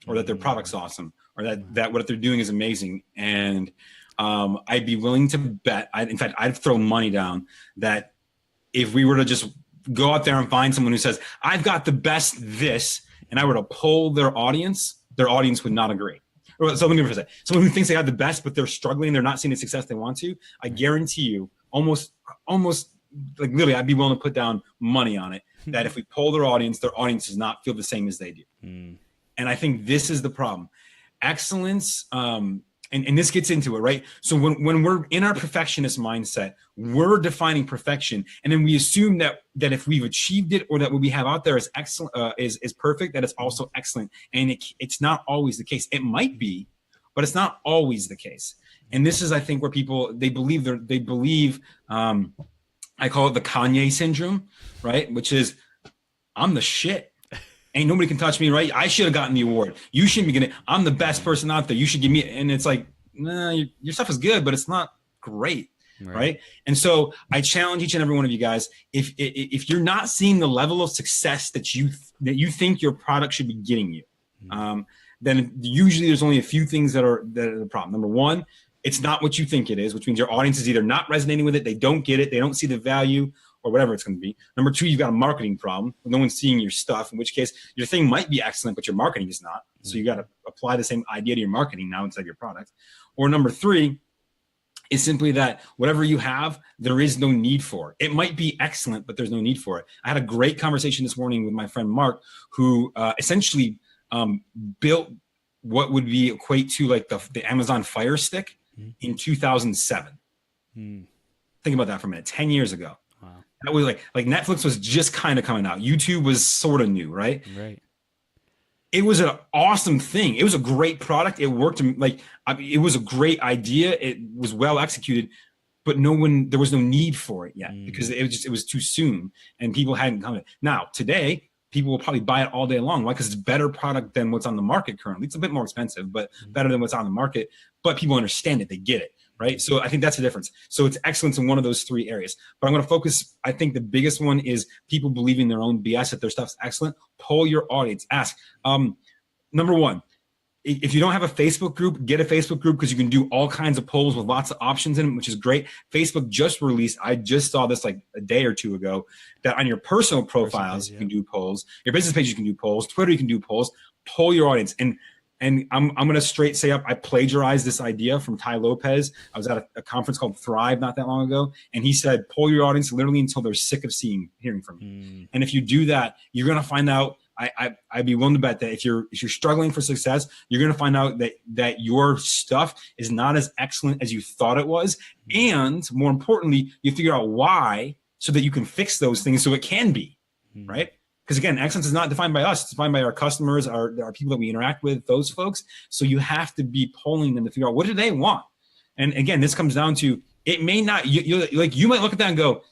S2: or that their product's awesome, or that what they're doing is amazing. And I'd be willing to bet, in fact, I'd throw money down that if we were to just go out there and find someone who says, I've got the best this, and I were to poll their audience would not agree. So let me say, someone who thinks they have the best, but they're struggling, they're not seeing the success they want to, I guarantee you, almost like literally, I'd be willing to put down money on it, that if we poll their audience does not feel the same as they do. And I think this is the problem. Excellence, and this gets into it, right? So when we're in our perfectionist mindset, we're defining perfection, and then we assume that if we've achieved it, or that what we have out there is excellent, is perfect, that it's also excellent. And it's not always the case. It might be, but it's not always the case. And this is, I think, where people they believe I call it the Kanye syndrome, right? Which is, I'm the shit. Ain't nobody can touch me, right? I should have gotten the award. You shouldn't be getting it. I'm the best person out there. You should give me it. And it's like, nah, your stuff is good, but it's not great, right? And so I challenge each and every one of you guys, if you're not seeing the level of success that you think your product should be getting you, then usually there's only a few things that are the problem. Number one, it's not what you think it is, which means your audience is either not resonating with it, they don't get it, they don't see the value, or whatever it's going to be. Number two, you've got a marketing problem. No one's seeing your stuff, in which case your thing might be excellent, but your marketing is not. So you got to apply the same idea to your marketing now instead of your product. Or number three is simply that whatever you have, there is no need for it. It might be excellent, but there's no need for it. I had a great conversation this morning with my friend Mark, who essentially built what would be equate to like the Amazon Fire Stick in 2007. Think about that for a minute. 10 years ago. Wow. That was like Netflix was just kind of coming out. YouTube was sort of new, right?
S1: Right.
S2: It was an awesome thing. It was a great product. It worked. It was a great idea. It was well executed, but there was no need for it yet because it was too soon and people hadn't come. Now today, people will probably buy it all day long. Why? Because it's a better product than what's on the market currently. It's a bit more expensive, but better than what's on the market. But people understand it. They get it. Right. So I think that's the difference. So it's excellence in one of those three areas. But I'm going to focus. I think the biggest one is people believing their own BS, that their stuff's excellent. Poll your audience. Ask. Number one, if you don't have a Facebook group, get a Facebook group, because you can do all kinds of polls with lots of options in them, which is great. Facebook just released, I just saw this like a day or two ago, that on your personal profiles, you can do polls. Your business page, you can do polls. Twitter, you can do polls. Poll your audience. And I'm going to straight say up, I plagiarized this idea from Ty Lopez. I was at a conference called Thrive not that long ago. And he said, poll your audience literally until they're sick of hearing from you. And if you do that, you're going to find out, I'd be willing to bet that if you're struggling for success, you're going to find out that your stuff is not as excellent as you thought it was. And more importantly, you figure out why, so that you can fix those things so it can be, right? Because again, excellence is not defined by us. It's defined by our customers, our people that we interact with, those folks. So you have to be polling them to figure out, what do they want? And again, this comes down to, it may not, you might look at that and go,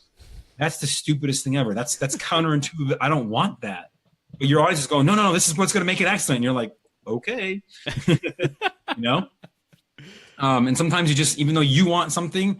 S2: that's the stupidest thing ever. That's counterintuitive. I don't want that. But your audience is going, no, this is what's going to make it excellent. And you're like, okay. And sometimes you just, even though you want something,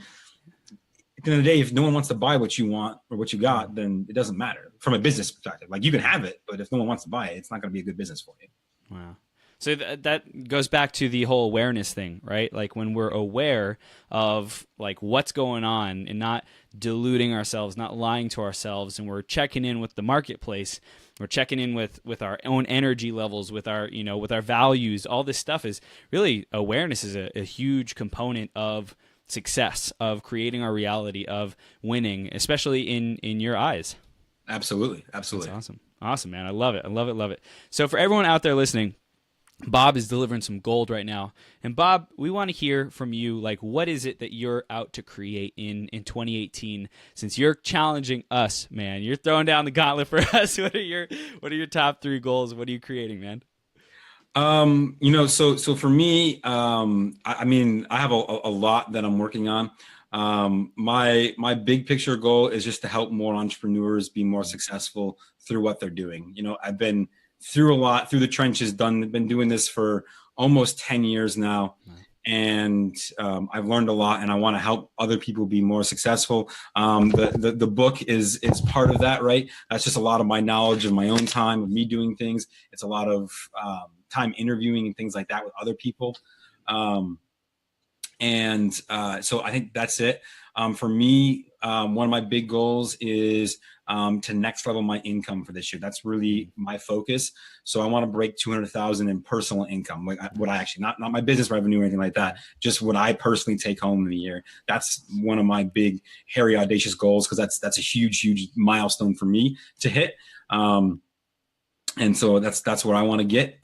S2: at the end of the day, if no one wants to buy what you want or what you got, then it doesn't matter from a business perspective. Like, you can have it, but if no one wants to buy it, it's not going to be a good business for you.
S1: Wow. So that goes back to the whole awareness thing, right? Like, when we're aware of like what's going on and not deluding ourselves, not lying to ourselves, and we're checking in with the marketplace, we're checking in with our own energy levels, with our values. All this stuff is really, awareness is a huge component of success, of creating our reality, of winning, especially in your eyes.
S2: Absolutely.
S1: That's awesome, man. I love it. So for everyone out there listening, Bob is delivering some gold right now. And Bob, we want to hear from you, like, what is it that you're out to create in 2018? Since you're challenging us, man, you're throwing down the gauntlet for us. What are your top 3 goals? What are you creating, man?
S2: So for me, I have a lot that I'm working on. My big picture goal is just to help more entrepreneurs be more successful through what they're doing. I've been through a lot, through the trenches, been doing this for almost 10 years now. And I've learned a lot, and I want to help other people be more successful. The book is part of that, right? That's just a lot of my knowledge of my own time, of me doing things. It's a lot of time interviewing and things like that with other people. So I think that's it. For me, one of my big goals is to next level my income for this year. That's really my focus. So I want to break 200,000 in personal income. Like what I actually, not my business revenue or anything like that, just what I personally take home in a year. That's one of my big, hairy, audacious goals, because that's a huge milestone for me to hit. And so that's where I want to get.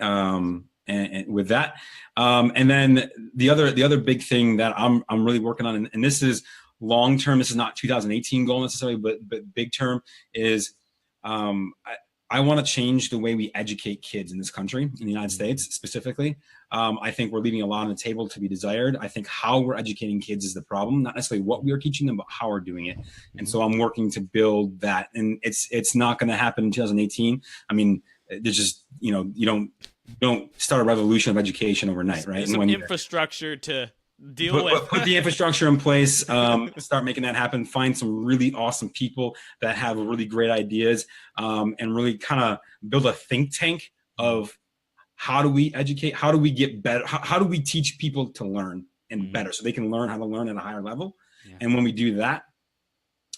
S2: And with that, and then the other big thing that I'm really working on, and this is long term. This is not 2018 goal necessarily, but big term is I want to change the way we educate kids in this country, in the United States specifically. I think we're leaving a lot on the table to be desired. I think how we're educating kids is the problem, not necessarily what we are teaching them, but how we're doing it. And so I'm working to build that, and it's not going to happen in 2018. I mean, there's just, you don't start a revolution of education overnight, right?
S1: There's some infrastructure to deal with.
S2: Put the infrastructure in place, start making that happen, find some really awesome people that have really great ideas, and really kind of build a think tank of how do we educate, how do we get better, how do we teach people to learn and better so they can learn how to learn at a higher level. Yeah. And when we do that,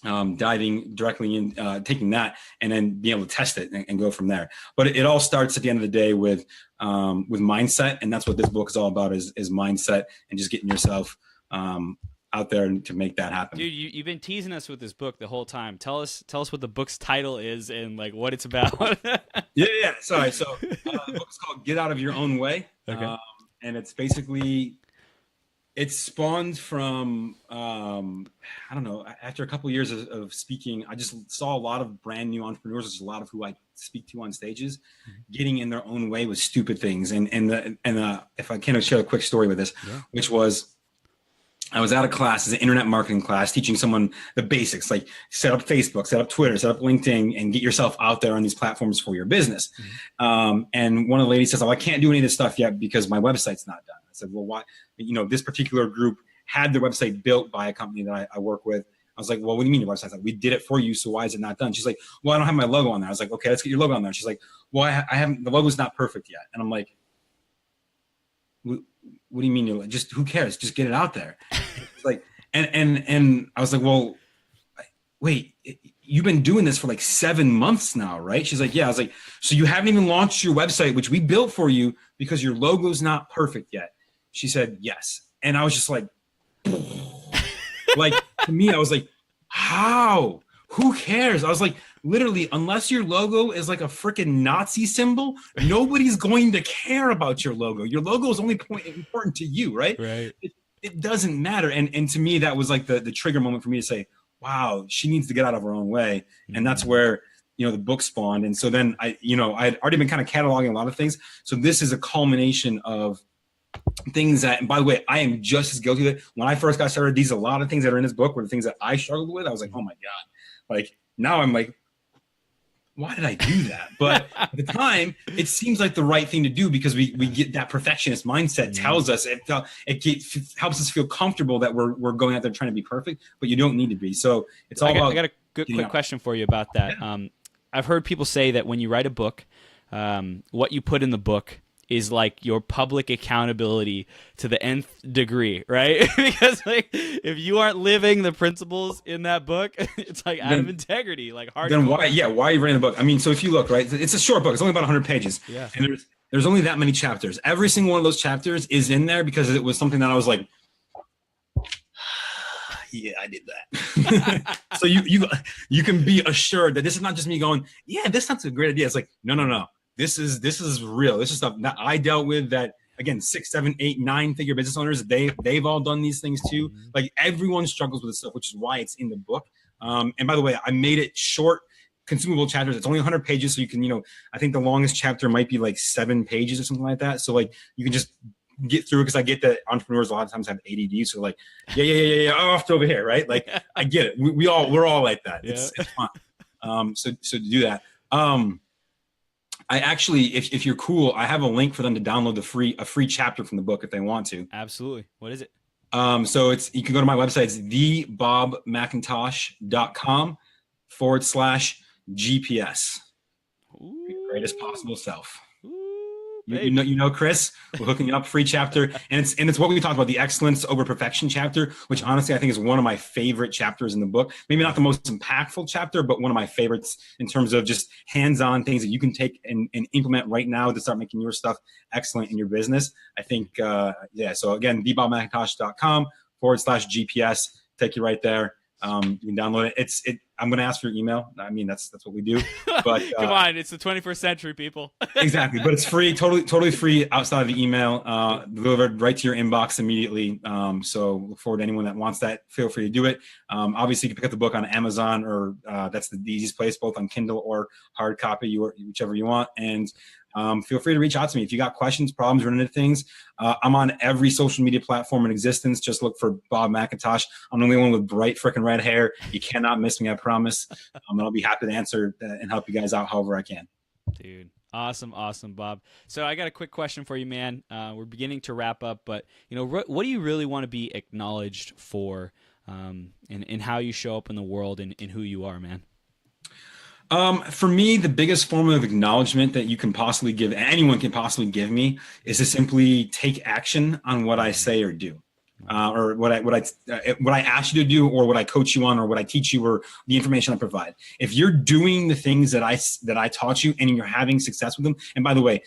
S2: diving directly in, taking that and then being able to test it and go from there. But it all starts at the end of the day with mindset. And that's what this book is all about, is mindset and just getting yourself out there to make that happen.
S1: Dude, you've been teasing us with this book the whole time. Tell us what the book's title is and like what it's about.
S2: Yeah. Sorry. So the book is called Get Out of Your Own Way. Okay. And it's basically, it spawned from, I don't know, after a couple of years of speaking, I just saw a lot of brand new entrepreneurs, which is a lot of who I speak to on stages, getting in their own way with stupid things. And if I can share a quick story with this, which was, I was at a class, it's an internet marketing class, teaching someone the basics, like set up Facebook, set up Twitter, set up LinkedIn, and get yourself out there on these platforms for your business. And one of the ladies says, "Oh, I can't do any of this stuff yet because my website's not done." I said, "Well, why?" This particular group had their website built by a company that I work with. I was like, "Well, what do you mean your website's not? We did it for you, so why is it not done?" She's like, "Well, I don't have my logo on there." I was like, "Okay, let's get your logo on there." She's like, "Well, I haven't. The logo's not perfect yet." And I'm like, what do you mean? You're just, who cares? Just get it out there. It's like, and I was like, well, wait, you've been doing this for like 7 months now, right? She's like, yeah. I was like, so you haven't even launched your website, which we built for you because your logo's not perfect yet. She said, yes. And I was just like, like, to me, I was like, how? Who cares? I was like, literally, unless your logo is like a freaking Nazi symbol, nobody's going to care about your logo. Your logo is only important to you, right?
S1: Right.
S2: It doesn't matter. And to me, that was like the trigger moment for me to say, wow, she needs to get out of her own way. And that's where, the book spawned. And so then I'd already been kind of cataloging a lot of things. So this is a culmination of things that, and by the way, I am just as guilty of it. When I first got started, a lot of things that are in this book were the things that I struggled with. I was like, oh my God. Like now I'm like, why did I do that? But at the time, it seems like the right thing to do because we get that perfectionist mindset tells us it helps us feel comfortable that we're going out there trying to be perfect, but you don't need to be. So it's all about. I
S1: got a quick question for you about that. Yeah. I've heard people say that when you write a book, what you put in the book is like your public accountability to the nth degree, right? Because like if you aren't living the principles in that book, it's like out of integrity, like hard.
S2: Then why are you writing the book? I mean, so if you look, right, it's a short book. It's only about 100 pages. Yeah. And there's only that many chapters. Every single one of those chapters is in there because it was something that I was like, yeah, I did that. So you can be assured that this is not just me going, yeah, this sounds a great idea. It's like, no. This is real. This is stuff that I dealt with that, again, 6, 7, 8, 9 figure business owners, they've all done these things too. Like everyone struggles with this stuff, which is why it's in the book. And by the way, I made it short, consumable chapters. It's only 100 pages. So you can, I think the longest chapter might be like 7 pages or something like that. So like you can just get through it because I get that entrepreneurs a lot of times have ADD. So like, yeah, off to over here, right? Like I get it. We're all like that. It's fun. So to do that. I actually, if you're cool, I have a link for them to download a free chapter from the book if they want to.
S1: Absolutely. What is it?
S2: So you can go to my website. It's thebobmcintosh.com/GPS. Ooh. Your greatest possible self.
S1: Ooh,
S2: You know, Chris, we're hooking you up, free chapter. And it's what we talked about, the excellence over perfection chapter, which honestly, I think is one of my favorite chapters in the book. Maybe not the most impactful chapter, but one of my favorites in terms of just hands-on things that you can take and implement right now to start making your stuff excellent in your business. I think, so again, thebobmcintosh.com/GPS, take you right there. You can download it. I'm going to ask for your email. I mean, that's what we do. But
S1: come on, it's the 21st century, people.
S2: Exactly, but it's free, totally free outside of the email, delivered right to your inbox immediately. So look forward to anyone that wants that. Feel free to do it. Obviously, you can pick up the book on Amazon, or that's the easiest place, both on Kindle or hard copy, whichever you want. And feel free to reach out to me if you got questions, problems, running into things. I'm on every social media platform in existence. Just look for Bob McIntosh. I'm the only one with bright freaking red hair. You cannot miss me, I promise. And I'll be happy to answer and help you guys out however I can.
S1: Dude, awesome, Bob. So I got a quick question for you, man. We're beginning to wrap up, but what do you really want to be acknowledged for, in how you show up in the world and in who you are, man?
S2: For me, the biggest form of acknowledgement that you can possibly give, anyone can possibly give me, is to simply take action on what I say or do, or what I ask you to do, or what I coach you on, or what I teach you, or the information I provide. If you're doing the things that I taught you and you're having success with them, and by the way,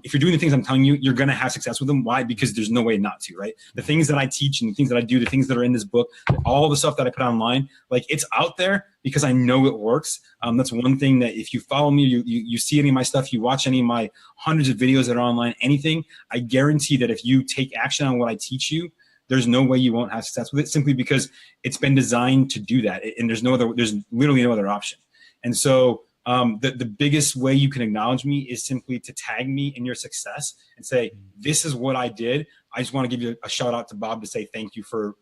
S2: if you're doing the things I'm telling you, you're going to have success with them. Why? Because there's no way not to, right? The things that I teach and the things that I do, the things that are in this book, all the stuff that I put online, like, it's out there because I know it works. That's one thing that if you follow me, you see any of my stuff, you watch any of my hundreds of videos that are online, anything, I guarantee that if you take action on what I teach you, there's no way you won't have success with it, simply because it's been designed to do that. And there's literally no other option. And so, the biggest way you can acknowledge me is simply to tag me in your success and say, this is what I did. I just want to give you a shout out to Bob to say thank you for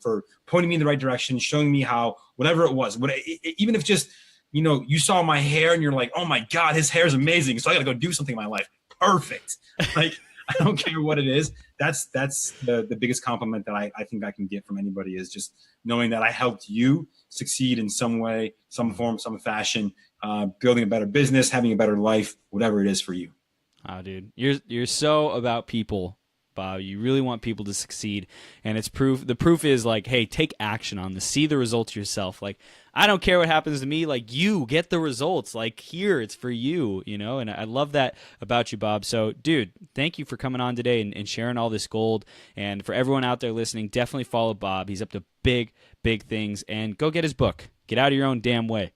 S2: pointing me in the right direction, showing me how, whatever it was, even if just, you saw my hair and you're like, oh my God, his hair is amazing, so I got to go do something in my life. Perfect. Like, I don't care what it is. That's the biggest compliment that I think I can get from anybody, is just knowing that I helped you succeed in some way, some form, some fashion, building a better business, having a better life, whatever it is for you.
S1: Oh, dude, you're so about people, Bob. You really want people to succeed, and it's proof. The proof is, like, hey, take action on this. See the results yourself. Like, I don't care what happens to me. Like, you get the results. Like, here, it's for you, And I love that about you, Bob. So, dude, thank you for coming on today and sharing all this gold. And for everyone out there listening, definitely follow Bob. He's up to big things, and go get his book. Get out of your own damn way.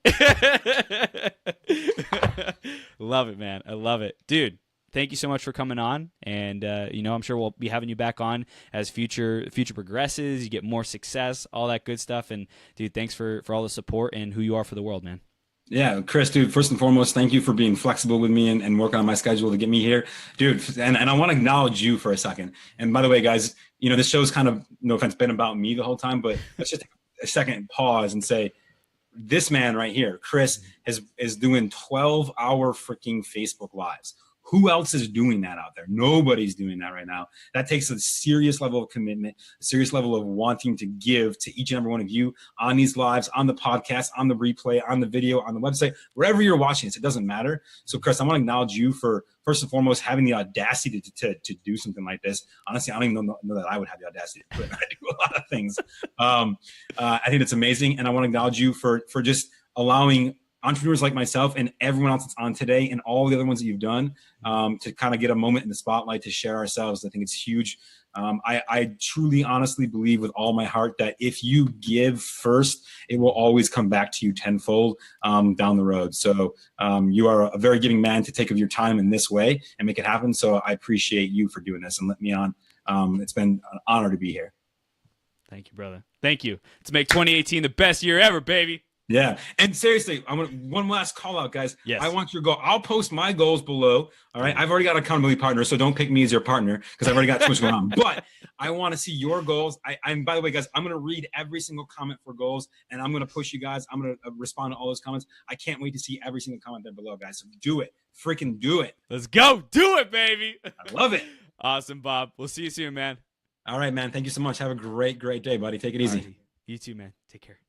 S1: Love it, man. I love it, dude. Thank you so much for coming on, and I'm sure we'll be having you back on as future progresses. You get more success, all that good stuff. And dude, thanks for all the support and who you are for the world, man.
S2: Yeah, Chris, dude, first and foremost, thank you for being flexible with me and working on my schedule to get me here, dude. And I want to acknowledge you for a second. And by the way, guys, this show's kind of, no offense, been about me the whole time, but let's just take a second, pause, and say, this man right here, Chris, is doing 12-hour freaking Facebook Lives. Who else is doing that out there? Nobody's doing that right now. That takes a serious level of commitment, a serious level of wanting to give to each and every one of you on these lives, on the podcast, on the replay, on the video, on the website, wherever you're watching this. It doesn't matter. So, Chris, I want to acknowledge you for, first and foremost, having the audacity to do something like this. Honestly, I don't even know that I would have the audacity to do it. I do a lot of things. I think it's amazing. And I want to acknowledge you for just allowing entrepreneurs like myself and everyone else that's on today, and all the other ones that you've done, to kind of get a moment in the spotlight to share ourselves. I think it's huge. I truly, honestly believe with all my heart that if you give first, it will always come back to you tenfold down the road. So you are a very giving man to take of your time in this way and make it happen. So I appreciate you for doing this and letting me on. It's been an honor to be here.
S1: Thank you, brother. Thank you. Let's make 2018 the best year ever, baby.
S2: Yeah. And seriously, one last call out, guys.
S1: Yes.
S2: I want your goal. I'll post my goals below. All right. I've already got an accountability partner, so don't pick me as your partner because I've already got too much going on. But I want to see your goals. And by the way, guys, I'm going to read every single comment for goals, and I'm going to push you guys. I'm going to respond to all those comments. I can't wait to see every single comment there below, guys. So do it. Freaking do it.
S1: Let's go. Do it, baby.
S2: I love it.
S1: Awesome, Bob. We'll see you soon, man.
S2: All right, man. Thank you so much. Have a great day, buddy. Take it easy.
S1: You too, man. Take care.